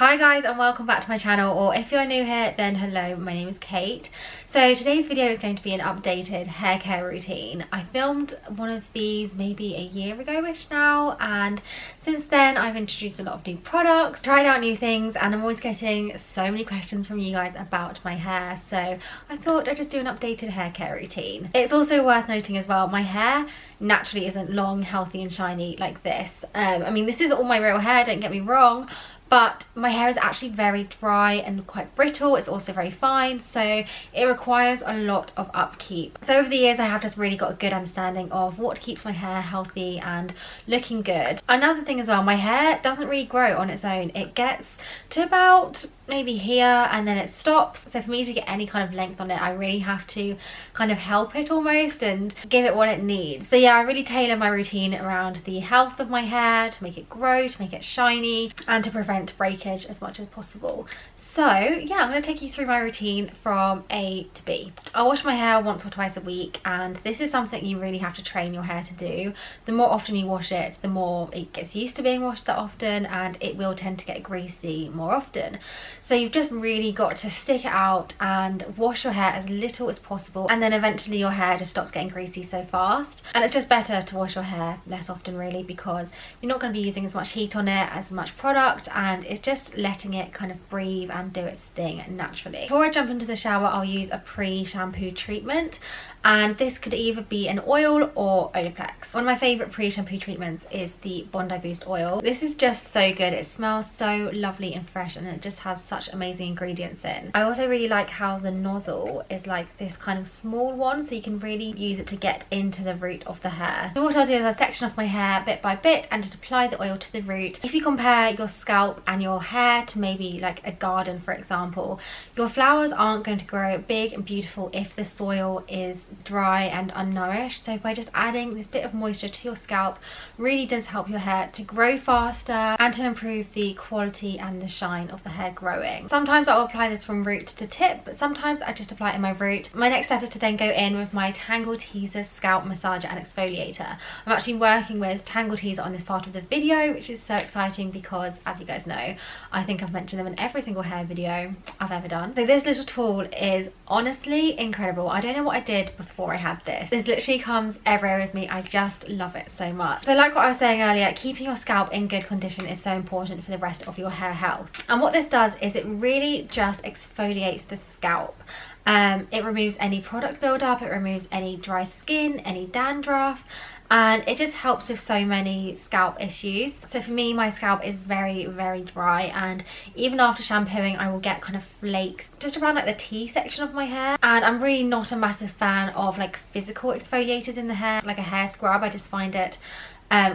Hi guys, and welcome back to my channel, or if you're new here then hello, my name is Kate. So today's video is going to be an updated hair care routine. I filmed one of these maybe a year ago-ish now, and since then I've introduced a lot of new products, tried out new things, and I'm always getting so many questions from you guys about my hair, so I thought I'd just do an updated hair care routine. It's also worth noting as well, my hair naturally isn't long, healthy and shiny like this. I mean, this is all my real hair, don't get me wrong, but my hair is actually very dry and quite brittle. It's also very fine, so it requires a lot of upkeep. So over the years I have just really got a good understanding of what keeps my hair healthy and looking good. Another thing as well, my hair doesn't really grow on its own. It gets to about maybe here and then it stops. So for me to get any kind of length on it, I really have to kind of help it almost and give it what it needs. So yeah, I really tailor my routine around the health of my hair, to make it grow, to make it shiny, and to prevent breakage as much as possible. So yeah, I'm going to take you through my routine from A to B. I wash my hair once or twice a week, and this is something you really have to train your hair to do. The more often you wash it, the more it gets used to being washed that often, and it will tend to get greasy more often. So you've just really got to stick it out and wash your hair as little as possible, and then eventually your hair just stops getting greasy so fast. And it's just better to wash your hair less often really, because you're not going to be using as much heat on it, as much product, and it's just letting it kind of breathe and do its thing naturally. Before I jump into the shower, I'll use a pre-shampoo treatment, and this could either be an oil or Olaplex. One of my favourite pre-shampoo treatments is the Bondi Boost oil. This is just so good. It smells so lovely and fresh, and it just has such amazing ingredients in. I also really like how the nozzle is like this kind of small one, so you can really use it to get into the root of the hair. So what I'll do is I'll section off my hair bit by bit and just apply the oil to the root. If you compare your scalp and your hair to maybe like a garden, for example, your flowers aren't going to grow big and beautiful if the soil is dry and unnourished. So by just adding this bit of moisture to your scalp really does help your hair to grow faster and to improve the quality and the shine of the hair growing. Sometimes I'll apply this from root to tip, but sometimes I just apply it in my root. My next step is to then go in with my Tangle Teezer scalp massager and exfoliator. I'm actually working with Tangle Teezer on this part of the video, which is so exciting because, as you guys know, I think I've mentioned them in every single hair video I've ever done. So this little tool is honestly incredible. I don't know what I did before I had this. This literally comes everywhere with me. I just love it so much. So like what I was saying earlier, keeping your scalp in good condition is so important for the rest of your hair health. And what this does is it really just exfoliates the scalp. It removes any product buildup, it removes any dry skin, any dandruff, and it just helps with so many scalp issues. So for me, my scalp is very dry, and even after shampooing I will get kind of flakes just around like the T section of my hair, and I'm really not a massive fan of like physical exfoliators in the hair, like a hair scrub. I just find it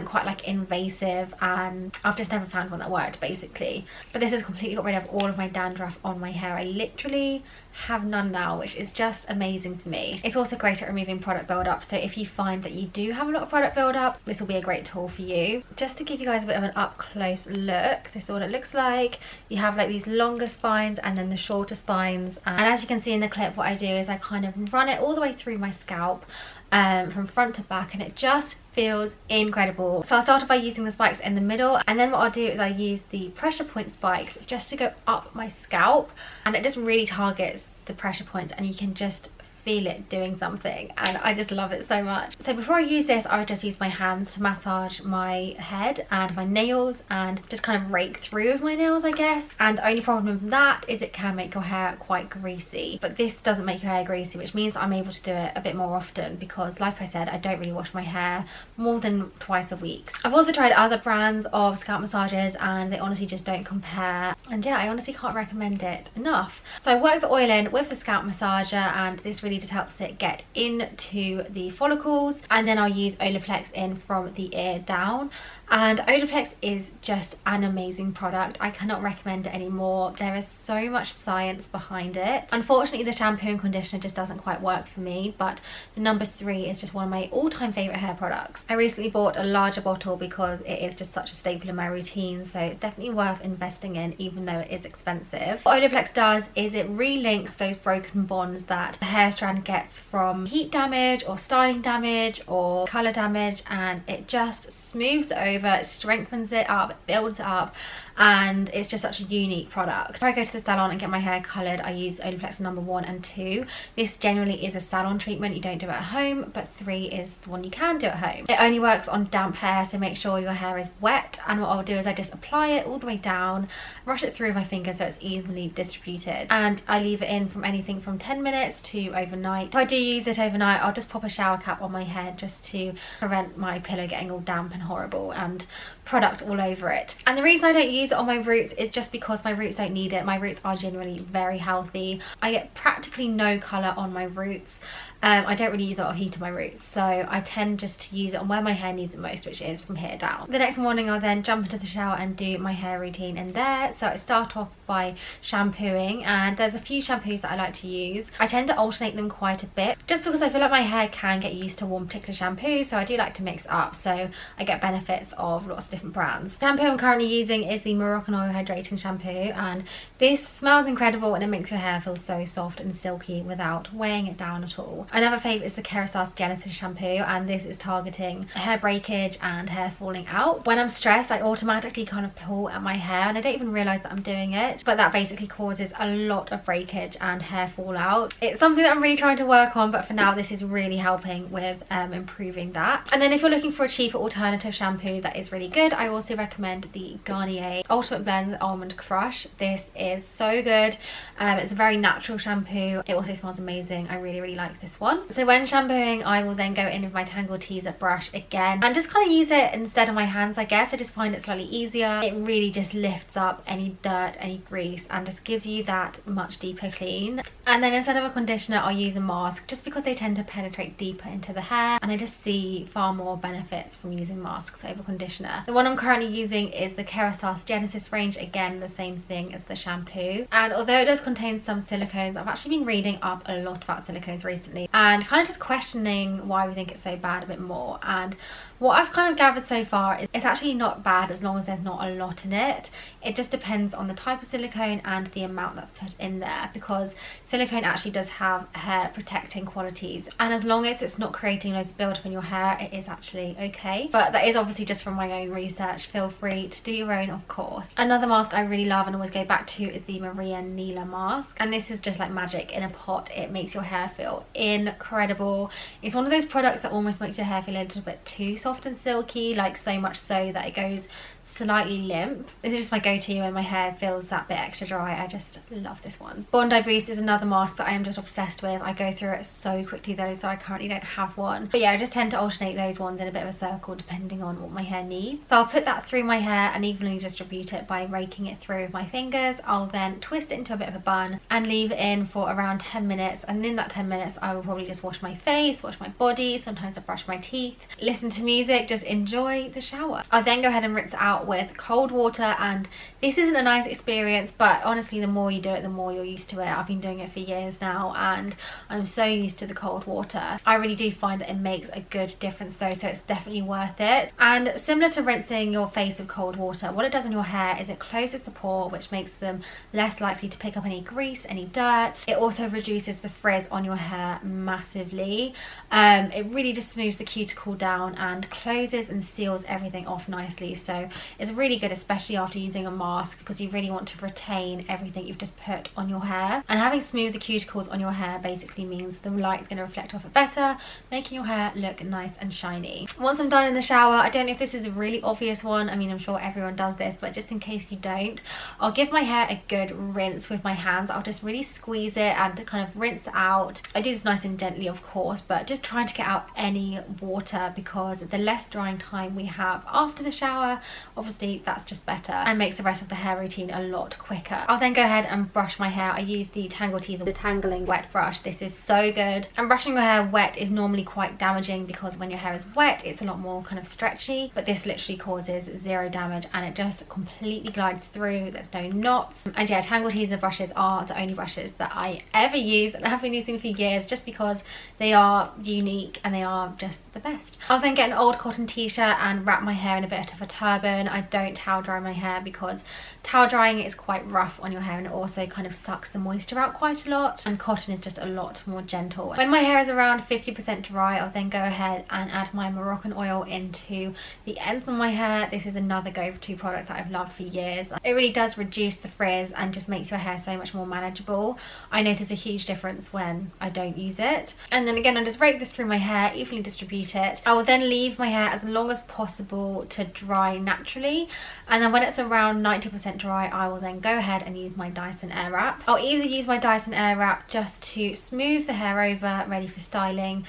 quite like invasive, and I've just never found one that worked basically. But this has completely got rid of all of my dandruff on my hair. I literally have none now, which is just amazing for me. It's also great at removing product buildup, so if you find that you do have a lot of product buildup, this will be a great tool for you. Just to give you guys a bit of an up close look, this is what it looks like. You have like these longer spines and then the shorter spines, and as you can see in the clip, what I do is I kind of run it all the way through my scalp from front to back, and it just feels incredible. So I'll start off by using the spikes in the middle, and then what I'll do is I use the pressure point spikes just to go up my scalp, and it just really targets the pressure points, and you can just feel it doing something, and I just love it so much. So before I use this, I would just use my hands to massage my head and my nails and just kind of rake through with my nails, I guess. And the only problem with that is it can make your hair quite greasy, but this doesn't make your hair greasy, which means I'm able to do it a bit more often because, like I said, I don't really wash my hair more than twice a week. I've also tried other brands of scalp massages, and they honestly just don't compare, and yeah, I honestly can't recommend it enough. So I work the oil in with the scalp massager, and this really just helps it get into the follicles, and then I'll use Olaplex in from the ear down. And Olaplex is just an amazing product. I cannot recommend it anymore. There is so much science behind it. Unfortunately, the shampoo and conditioner just doesn't quite work for me, but the number 3 is just one of my all-time favourite hair products. I recently bought a larger bottle because it is just such a staple in my routine, so it's definitely worth investing in, even though it is expensive. What Olaplex does is it relinks those broken bonds that the hair strand gets from heat damage or styling damage or colour damage, and it just smooths it over, it strengthens it up, it builds it up, and it's just such a unique product. If I go to the salon and get my hair coloured, I use Olaplex number 1 and 2. This generally is a salon treatment, you don't do it at home, but 3 is the one you can do at home. It only works on damp hair, so make sure your hair is wet, and what I'll do is I just apply it all the way down, brush it through with my fingers so it's evenly distributed, and I leave it in from anything from 10 minutes to overnight. If I do use it overnight, I'll just pop a shower cap on my head just to prevent my pillow getting all damp and horrible and product all over it. And the reason I don't use it on my roots is just because my roots don't need it. My roots are generally very healthy. I get practically no colour on my roots. I don't really use a lot of heat on my roots, so I tend just to use it on where my hair needs it most, which is from here down. The next morning I'll then jump into the shower and do my hair routine in there. So I start off by shampooing, and there's a few shampoos that I like to use. I tend to alternate them quite a bit just because I feel like my hair can get used to one particular shampoo, so I do like to mix it up so I get benefits of lots of different brands. The shampoo I'm currently using is the Moroccan Oil Hydrating Shampoo, and this smells incredible and it makes your hair feel so soft and silky without weighing it down at all. Another favourite is the Kerastase Genesis shampoo, and this is targeting hair breakage and hair falling out. When I'm stressed, I automatically kind of pull at my hair and I don't even realise that I'm doing it, but that basically causes a lot of breakage and hair fallout. It's something that I'm really trying to work on, but for now this is really helping with improving that. And then if you're looking for a cheaper alternative shampoo that is really good, I also recommend the Garnier Ultimate Blend Almond Crush. This is so good. It's a very natural shampoo. It also smells amazing. I really like this one. So when shampooing, I will then go in with my Tangle Teezer brush again and just kind of use it instead of my hands, I guess. I just find it slightly easier. It really just lifts up any dirt, any grease, and just gives you that much deeper clean. And then instead of a conditioner, I'll use a mask just because they tend to penetrate deeper into the hair, and I just see far more benefits from using masks over conditioner. The one I'm currently using is the Kerastase Genesis range, again the same thing as the shampoo, and although it does contain some silicones, I've actually been reading up a lot about silicones recently and kind of just questioning why we think it's so bad a bit more. And what I've kind of gathered so far is it's actually not bad as long as there's not a lot in it. It just depends on the type of silicone and the amount that's put in there, because silicone actually does have hair protecting qualities, and as long as it's not creating loads of build-up in your hair, it is actually okay. But that is obviously just from my own research. Feel free to do your own, of course. Another mask I really love and always go back to is the Maria Neela mask, and this is just like magic in a pot. It makes your hair feel incredible. It's one of those products that almost makes your hair feel a little bit too soft and silky, like so much so that it goes slightly limp. This is just my go-to when my hair feels that bit extra dry. I just love this one. Bondi Boost is another mask that I am just obsessed with. I go through it so quickly though, so I currently don't have one. But yeah, I just tend to alternate those ones in a bit of a circle depending on what my hair needs. So I'll put that through my hair and evenly distribute it by raking it through with my fingers. I'll then twist it into a bit of a bun and leave it in for around 10 minutes. And in that 10 minutes, I will probably just wash my face, wash my body. Sometimes I brush my teeth, listen to music, just enjoy the shower. I'll then go ahead and rinse it out with cold water, and this isn't a nice experience, but honestly the more you do it, the more you're used to it. I've been doing it for years now and I'm so used to the cold water. I really do find that it makes a good difference though, so it's definitely worth it. And similar to rinsing your face with cold water, what it does on your hair is it closes the pore, which makes them less likely to pick up any grease, any dirt. It also reduces the frizz on your hair massively. It really just smooths the cuticle down and closes and seals everything off nicely, so it's really good, especially after using a mask, because you really want to retain everything you've just put on your hair. And having smooth the cuticles on your hair basically means the light's going to reflect off it better, making your hair look nice and shiny. Once I'm done in the shower, I don't know if this is a really obvious one, I mean I'm sure everyone does this, but just in case you don't, I'll give my hair a good rinse with my hands. I'll just really squeeze it and kind of rinse it out. I do this nice and gently of course, but just trying to get out any water, because the less drying time we have after the shower, obviously that's just better and makes the rest of the hair routine a lot quicker. I'll then go ahead and brush my hair. I use the Tangle Teezer detangling wet brush. This is so good. And brushing your hair wet is normally quite damaging, because when your hair is wet it's a lot more kind of stretchy, but this literally causes zero damage and it just completely glides through. There's no knots. And yeah, Tangle Teezer brushes are the only brushes that I ever use and have been using for years, just because they are unique and they are just the best. I'll then get an old cotton t-shirt and wrap my hair in a bit of a turban. I don't towel dry my hair because towel drying it is quite rough on your hair, and it also kind of sucks the moisture out quite a lot, and cotton is just a lot more gentle. When my hair is around 50% dry, I'll then go ahead and add my Moroccan oil into the ends of my hair. This is another go-to product that I've loved for years. It really does reduce the frizz and just makes your hair so much more manageable. I notice a huge difference when I don't use it. And then again, I just rake this through my hair, evenly distribute it. I will then leave my hair as long as possible to dry naturally, and then when it's around 90% dry, I will then go ahead and use my Dyson Airwrap. I'll either use my Dyson Airwrap just to smooth the hair over, ready for styling,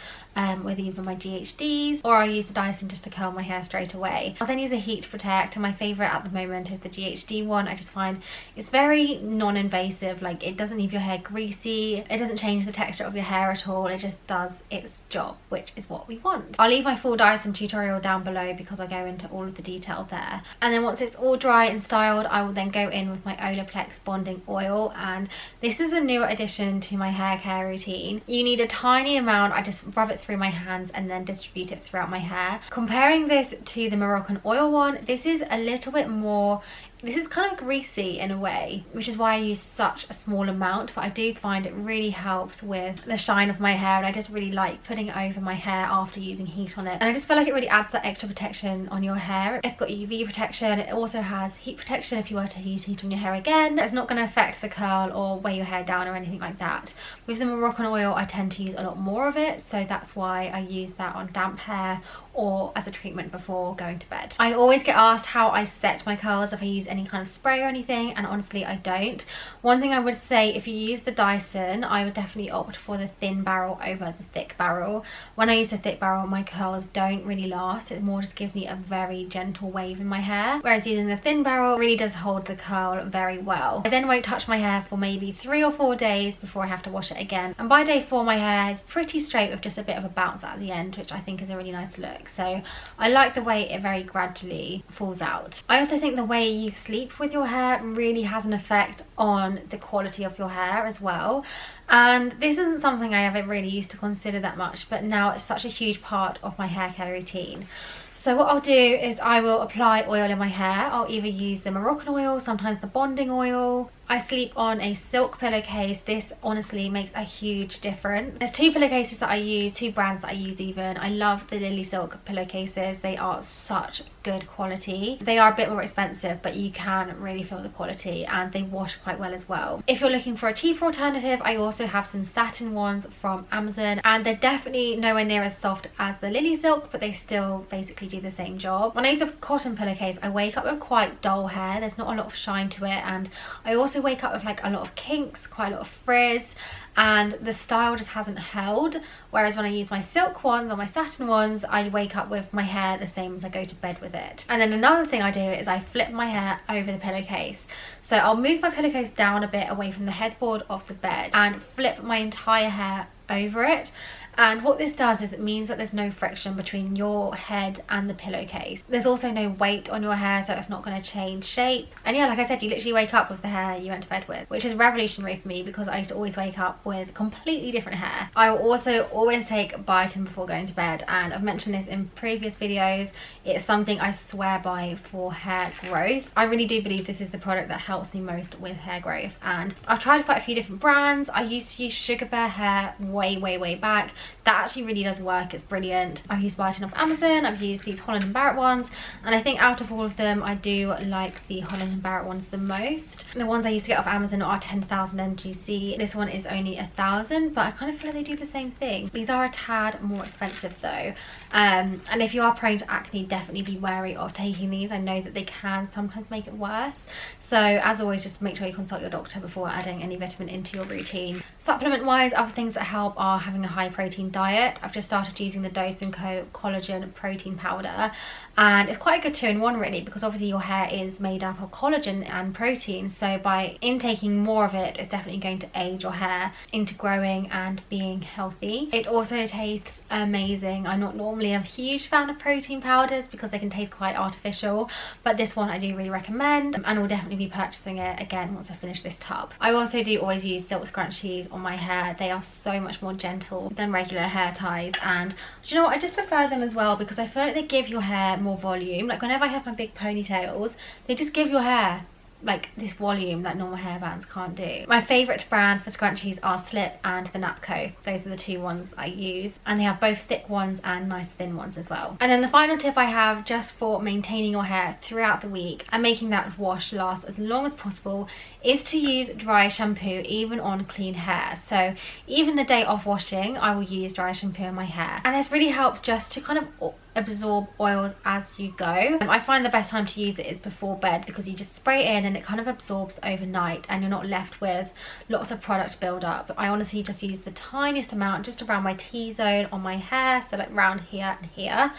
with either my GHDs, or I'll use the Dyson just to curl my hair straight away. I'll then use a heat protect, and my favourite at the moment is the GHD one. I just find it's very non-invasive, like it doesn't leave your hair greasy, it doesn't change the texture of your hair at all, it just does its job, which is what we want. I'll leave my full Dyson tutorial down below because I go into all of the detail there. And then once it's all dry and styled, I will then go in with my Olaplex bonding oil, and this is a newer addition to my hair care routine. You need a tiny amount, I just rub it through my hands and then distribute it throughout my hair. Comparing this to the Moroccan oil one, this is a little bit more, this is kind of greasy in a way, which is why I use such a small amount, but I do find it really helps with the shine of my hair, and I just really like putting it over my hair after using heat on it. And I just feel like it really adds that extra protection on your hair. It's got UV protection, it also has heat protection if you were to use heat on your hair again. It's not going to affect the curl or weigh your hair down or anything like that. With the Moroccan oil, I tend to use a lot more of it, so that's why I use that on damp hair or as a treatment before going to bed. I always get asked how I set my curls, if I use any kind of spray or anything, and honestly I don't. One thing I would say, if you use the Dyson, I would definitely opt for the thin barrel over the thick barrel. When I use the thick barrel, my curls don't really last, it more just gives me a very gentle wave in my hair, whereas using the thin barrel really does hold the curl very well. I then won't touch my hair for maybe 3 or 4 days before I have to wash it again, and by day 4 my hair is pretty straight with just a bit of a bounce at the end, which I think is a really nice look. So I like the way it very gradually falls out. I also think the way you sleep with your hair really has an effect on the quality of your hair as well. And this isn't something I ever really used to consider that much, but now it's such a huge part of my hair care routine. So what I'll do is I will apply oil in my hair. I'll either use the Moroccan oil, sometimes the bonding oil. I sleep on a silk pillowcase. This honestly makes a huge difference. There's 2 pillowcases that I use, 2 brands that I use even. I love the Lily Silk pillowcases. They are such good quality. They are a bit more expensive, but you can really feel the quality, and they wash quite well as well. If you're looking for a cheaper alternative, I also have some satin ones from Amazon, and they're definitely nowhere near as soft as the Lily Silk, but they still basically do the same job. When I use a cotton pillowcase, I wake up with quite dull hair. There's not a lot of shine to it, and I also wake up with like a lot of kinks, quite a lot of frizz, and the style just hasn't held. Whereas when I use my silk ones or my satin ones, I wake up with my hair the same as I go to bed with it. And then another thing I do is I flip my hair over the pillowcase. So I'll move my pillowcase down a bit away from the headboard of the bed and flip my entire hair over it. And what this does is it means that there's no friction between your head and the pillowcase. There's also no weight on your hair, so it's not going to change shape. And yeah, like I said, you literally wake up with the hair you went to bed with, which is revolutionary for me because I used to always wake up with completely different hair. I will also always take biotin before going to bed, and I've mentioned this in previous videos. It's something I swear by for hair growth. I really do believe this is the product that helps me most with hair growth, and I've tried quite a few different brands. I used to use Sugar Bear Hair way back. That actually really does work, it's brilliant. I've used biotin off Amazon, I've used these Holland & Barrett ones, and I think out of all of them I do like the Holland & Barrett ones the most. The ones I used to get off Amazon are 10,000 mgc. This one is only 1,000, but I kind of feel like they do the same thing. These are a tad more expensive though, and if you are prone to acne, definitely be wary of taking these. I know that they can sometimes make it worse, so as always, just make sure you consult your doctor before adding any vitamin into your routine. Supplement wise, other things that help are having a high protein diet. I've just started using the Dose & Co collagen protein powder, and it's quite a good 2-in-1 really, because obviously your hair is made up of collagen and protein, so by intaking more of it, it's definitely going to aid your hair into growing and being healthy. It also tastes amazing. I'm not normally a huge fan of protein powders because they can taste quite artificial, but this one I do really recommend, and will definitely be purchasing it again once I finish this tub. I also do always use silk scrunchies on my hair. They are so much more gentle than regular hair ties, and do you know what, I just prefer them as well because I feel like they give your hair more volume. Like whenever I have my big ponytails, they just give your hair like this volume that normal hairbands can't do. My favourite brand for scrunchies are Slip and the Napco. Those are the two ones I use, and they have both thick ones and nice thin ones as well. And then the final tip I have just for maintaining your hair throughout the week and making that wash last as long as possible is to use dry shampoo even on clean hair. So even the day of washing, I will use dry shampoo in my hair, and this really helps just to kind of absorb oils as you go. I find the best time to use it is before bed, because you just spray it in and it kind of absorbs overnight and you're not left with lots of product build up. I honestly just use the tiniest amount just around my T-zone on my hair, so like around here and here.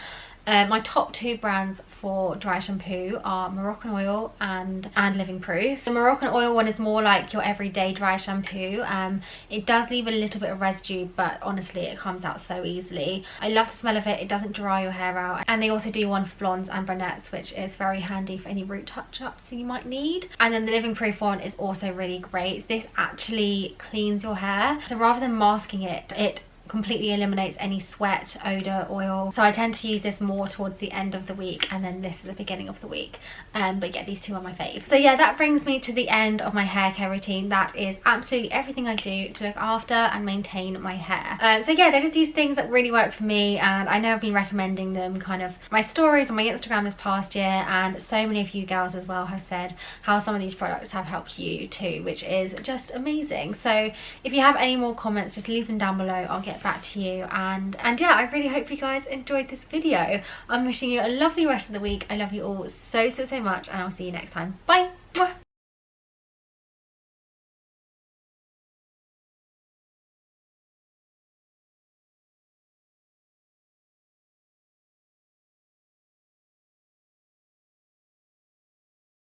My top two brands for dry shampoo are Moroccan Oil and Living Proof. The Moroccan Oil one is more like your everyday dry shampoo. It does leave a little bit of residue, but honestly it comes out so easily. I love the smell of it. It doesn't dry your hair out. And they also do one for blondes and brunettes, which is very handy for any root touch-ups you might need. And then the Living Proof one is also really great. This actually cleans your hair, so rather than masking it, it completely eliminates any sweat, odor, oil. So I tend to use this more towards the end of the week, and then this at the beginning of the week. But yeah, these two are my fave. So yeah, that brings me to the end of my hair care routine. That is absolutely everything I do to look after and maintain my hair. So yeah, they're just these things that really work for me, and I know I've been recommending them kind of my stories on my Instagram this past year, and so many of you girls as well have said how some of these products have helped you too, which is just amazing. So if you have any more comments, just leave them down below. I'll get back to you, and yeah, I really hope you guys enjoyed this video. I'm wishing you a lovely rest of the week. I love you all so much, and I'll see you next time. Bye.